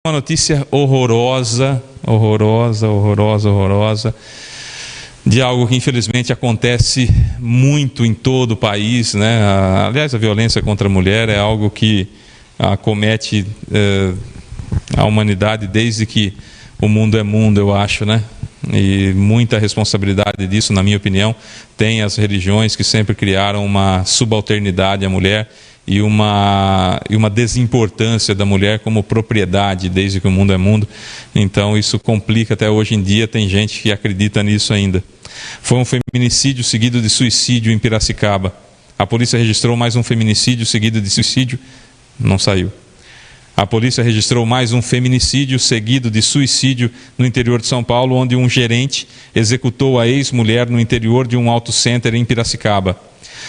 Uma notícia horrorosa, de algo que infelizmente acontece muito em todo o país, né? Aliás, a violência contra a mulher é algo que acomete a humanidade desde que o mundo é mundo, eu acho, né? E muita responsabilidade disso, na minha opinião, tem as religiões que sempre criaram uma subalternidade à mulher e uma desimportância da mulher como propriedade desde que o mundo é mundo. Então isso complica até hoje em dia, tem gente que acredita nisso ainda. Foi um feminicídio seguido de suicídio em Piracicaba. A polícia registrou mais um feminicídio seguido de suicídio, não saiu. A polícia registrou mais um feminicídio seguido de suicídio no interior de São Paulo, onde um gerente executou a ex-mulher no interior de um auto center em Piracicaba.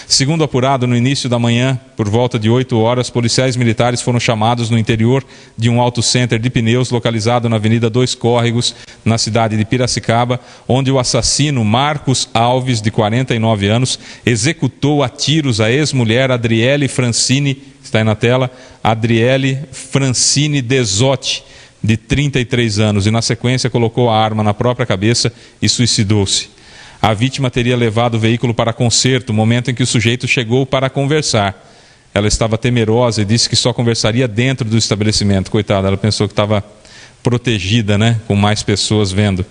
Segundo apurado, no início da manhã, por volta de 8 horas, policiais militares foram chamados no interior de um auto center de pneus localizado na Avenida Dois Córregos, na cidade de Piracicaba, onde o assassino Marcos Alves, de 49 anos, executou a tiros a ex-mulher Adriele Francini, está aí na tela, Adriele Francini Desotti, de 33 anos, e na sequência colocou a arma na própria cabeça e suicidou-se. A vítima teria levado o veículo para conserto, momento em que o sujeito chegou para conversar. Ela estava temerosa e disse que só conversaria dentro do estabelecimento. Coitada, ela pensou que estava protegida, né? Com mais pessoas vendo.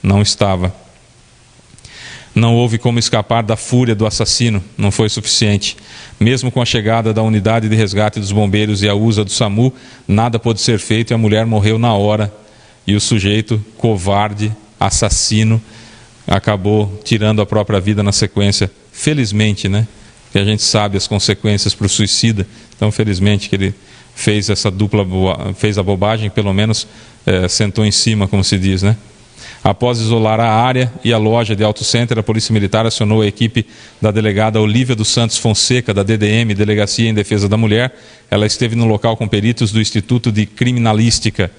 Não estava. Não houve como escapar da fúria do assassino, não foi suficiente. Mesmo com a chegada da unidade de resgate dos bombeiros e a usa do SAMU, nada pôde ser feito e a mulher morreu na hora. E o sujeito, covarde, assassino, acabou tirando a própria vida na sequência. Felizmente, né? Que a gente sabe as consequências para o suicida. Então, felizmente que ele fez essa fez a bobagem, pelo menos sentou em cima, como se diz, né? Após isolar a área e a loja de auto center, a Polícia Militar acionou a equipe da delegada Olívia dos Santos Fonseca, da DDM, Delegacia em Defesa da Mulher. Ela esteve no local com peritos do Instituto de Criminalística.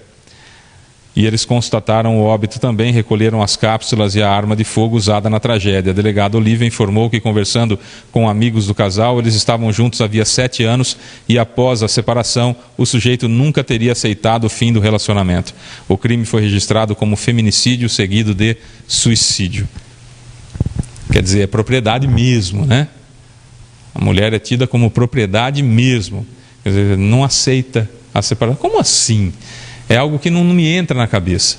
E eles constataram o óbito também, recolheram as cápsulas e a arma de fogo usada na tragédia. A delegada Olívia informou que, conversando com amigos do casal, eles estavam juntos havia 7 anos e, após a separação, o sujeito nunca teria aceitado o fim do relacionamento. O crime foi registrado como feminicídio seguido de suicídio. Quer dizer, é propriedade mesmo, né? A mulher é tida como propriedade mesmo. Quer dizer, não aceita a separação. Como assim? É algo que não me entra na cabeça.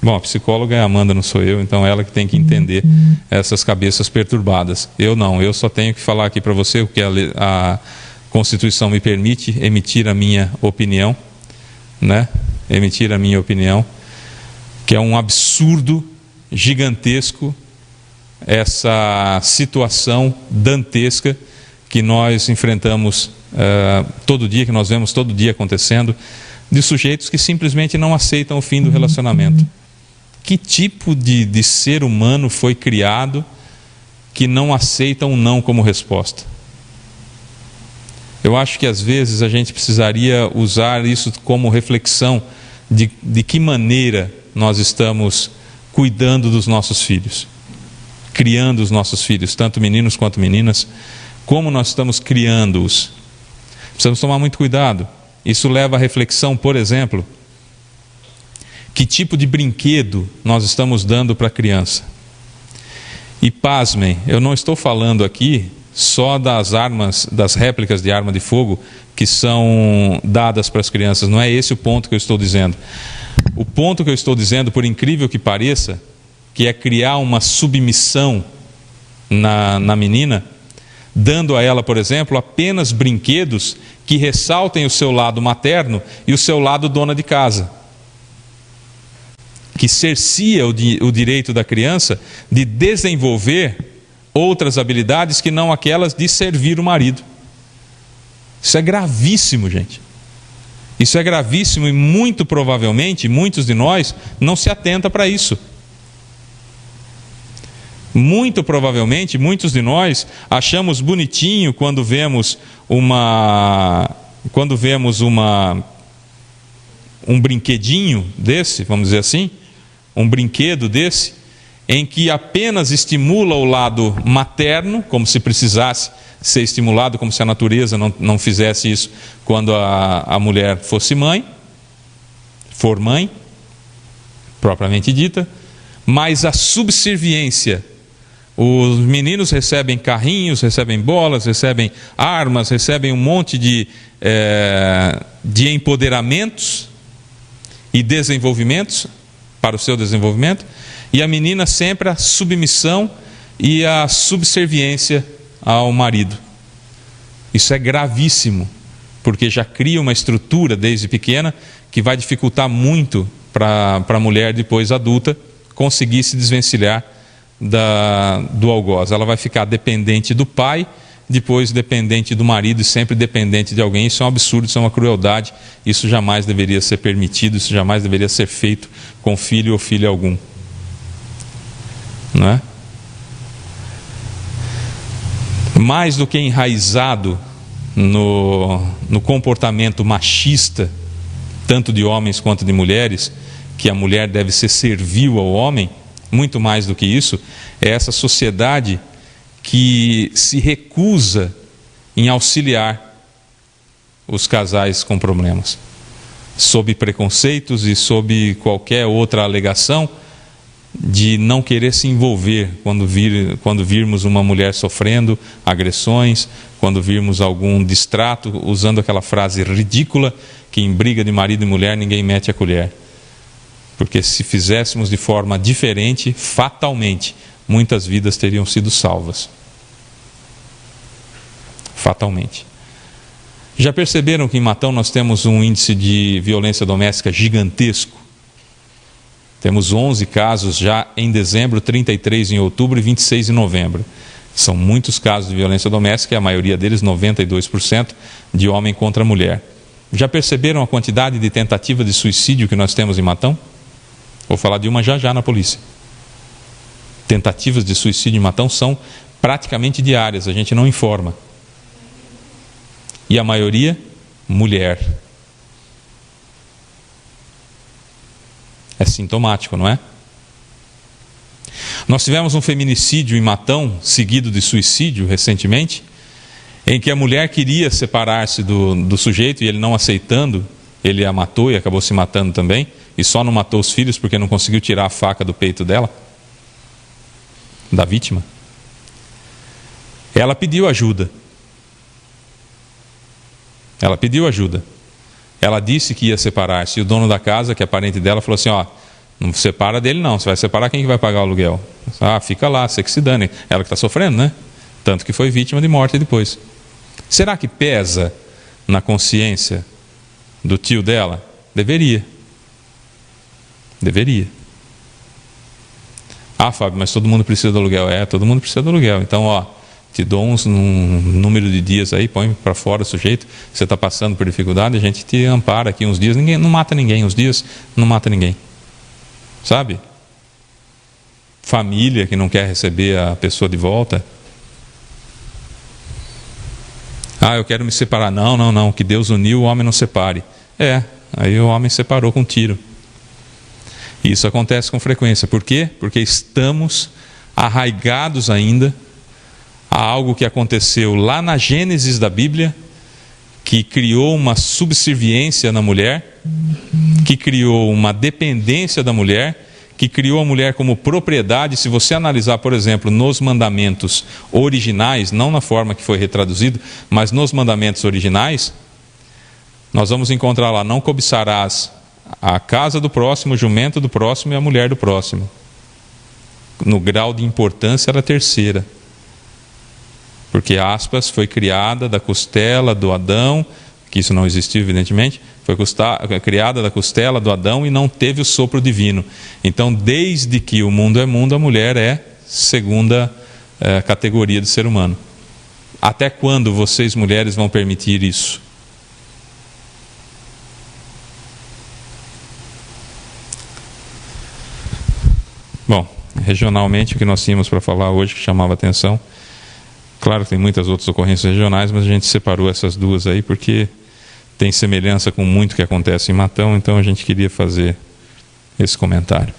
Bom, a psicóloga é a Amanda, não sou eu, então ela que tem que entender essas cabeças perturbadas. Eu não, eu só tenho que falar aqui para você o que a Constituição me permite, emitir a minha opinião, né? Emitir a minha opinião, que é um absurdo gigantesco essa situação dantesca que nós enfrentamos todo dia, que nós vemos todo dia acontecendo, de sujeitos que simplesmente não aceitam o fim do relacionamento. Que tipo de ser humano foi criado que não aceita um não como resposta? Eu acho que às vezes a gente precisaria usar isso como reflexão de que maneira nós estamos cuidando dos nossos filhos, criando os nossos filhos, tanto meninos quanto meninas, como nós estamos criando-os. Precisamos tomar muito cuidado. Isso leva à reflexão, por exemplo, que tipo de brinquedo nós estamos dando para a criança. E pasmem, eu não estou falando aqui só das armas, das réplicas de arma de fogo que são dadas para as crianças. Não é esse o ponto que eu estou dizendo. O ponto que eu estou dizendo, por incrível que pareça, que é criar uma submissão na menina, dando a ela, por exemplo, apenas brinquedos que ressaltem o seu lado materno e o seu lado dona de casa, que cercia o direito da criança de desenvolver outras habilidades que não aquelas de servir o marido. Isso é gravíssimo, gente. Isso é gravíssimo e muito provavelmente muitos de nós não se atentam para isso. Muito provavelmente, muitos de nós achamos bonitinho quando vemos um brinquedinho desse, vamos dizer assim, um brinquedo desse, em que apenas estimula o lado materno, como se precisasse ser estimulado, como se a natureza não fizesse isso quando a mulher fosse mãe, for mãe, propriamente dita, mas a subserviência. Os meninos recebem carrinhos, recebem bolas, recebem armas, recebem um monte de empoderamentos e desenvolvimentos para o seu desenvolvimento, e a menina sempre a submissão e a subserviência ao marido. Isso é gravíssimo, porque já cria uma estrutura desde pequena que vai dificultar muito para a mulher depois adulta conseguir se desvencilhar do algoz. Ela vai ficar dependente do pai, depois dependente do marido e sempre dependente de alguém. Isso é um absurdo, isso é uma crueldade, isso jamais deveria ser permitido, isso jamais deveria ser feito com filho ou filha algum, não é? Mais do que enraizado no comportamento machista, tanto de homens quanto de mulheres, que a mulher deve ser servil ao homem, muito mais do que isso, é essa sociedade que se recusa em auxiliar os casais com problemas, sob preconceitos e sob qualquer outra alegação de não querer se envolver quando virmos uma mulher sofrendo agressões, quando virmos algum distrato, usando aquela frase ridícula que em briga de marido e mulher ninguém mete a colher. Porque se fizéssemos de forma diferente, fatalmente, muitas vidas teriam sido salvas. Fatalmente. Já perceberam que em Matão nós temos um índice de violência doméstica gigantesco? Temos 11 casos já em dezembro, 33 em outubro e 26 em novembro. São muitos casos de violência doméstica e a maioria deles, 92%, de homem contra mulher. Já perceberam a quantidade de tentativa de suicídio que nós temos em Matão? Vou falar de uma já na polícia. Tentativas de suicídio em Matão são praticamente diárias, a gente não informa. E a maioria, mulher. É sintomático, não é? Nós tivemos um feminicídio em Matão, seguido de suicídio recentemente, em que a mulher queria separar-se do sujeito e ele não aceitando, ele a matou e acabou se matando também, e só não matou os filhos porque não conseguiu tirar a faca do peito dela, da vítima. Ela pediu ajuda. Ela pediu ajuda. Ela disse que ia separar-se, e o dono da casa, que é parente dela, falou assim, não separa dele não, você vai separar, quem que vai pagar o aluguel? Fica lá, você que se dane. Ela que está sofrendo, né? Tanto que foi vítima de morte depois. Será que pesa na consciência do tio dela? Deveria. Deveria. Fábio, mas todo mundo precisa do aluguel. Todo mundo precisa do aluguel. Então, te dou um número de dias aí, põe para fora o sujeito, você está passando por dificuldade, a gente te ampara aqui uns dias, ninguém não mata ninguém, uns dias não mata ninguém. Sabe? Família que não quer receber a pessoa de volta. Eu quero me separar. Não, que Deus uniu, o homem não separe. Aí o homem separou com tiro. E isso acontece com frequência. Por quê? Porque estamos arraigados ainda a algo que aconteceu lá na Gênesis da Bíblia, que criou uma subserviência na mulher, que criou uma dependência da mulher, que criou a mulher como propriedade. Se você analisar, por exemplo, nos mandamentos originais, não na forma que foi retraduzido, mas nos mandamentos originais, nós vamos encontrar lá, não cobiçarás a casa do próximo, o jumento do próximo e a mulher do próximo. No grau de importância era a terceira. Porque aspas foi criada da costela do Adão, que isso não existiu evidentemente, foi criada da costela do Adão e não teve o sopro divino. Então, desde que o mundo é mundo, a mulher é segunda categoria de ser humano. Até quando vocês mulheres vão permitir isso? Bom, regionalmente o que nós tínhamos para falar hoje que chamava atenção, claro que tem muitas outras ocorrências regionais, mas a gente separou essas duas aí porque tem semelhança com muito que acontece em Matão, então a gente queria fazer esse comentário.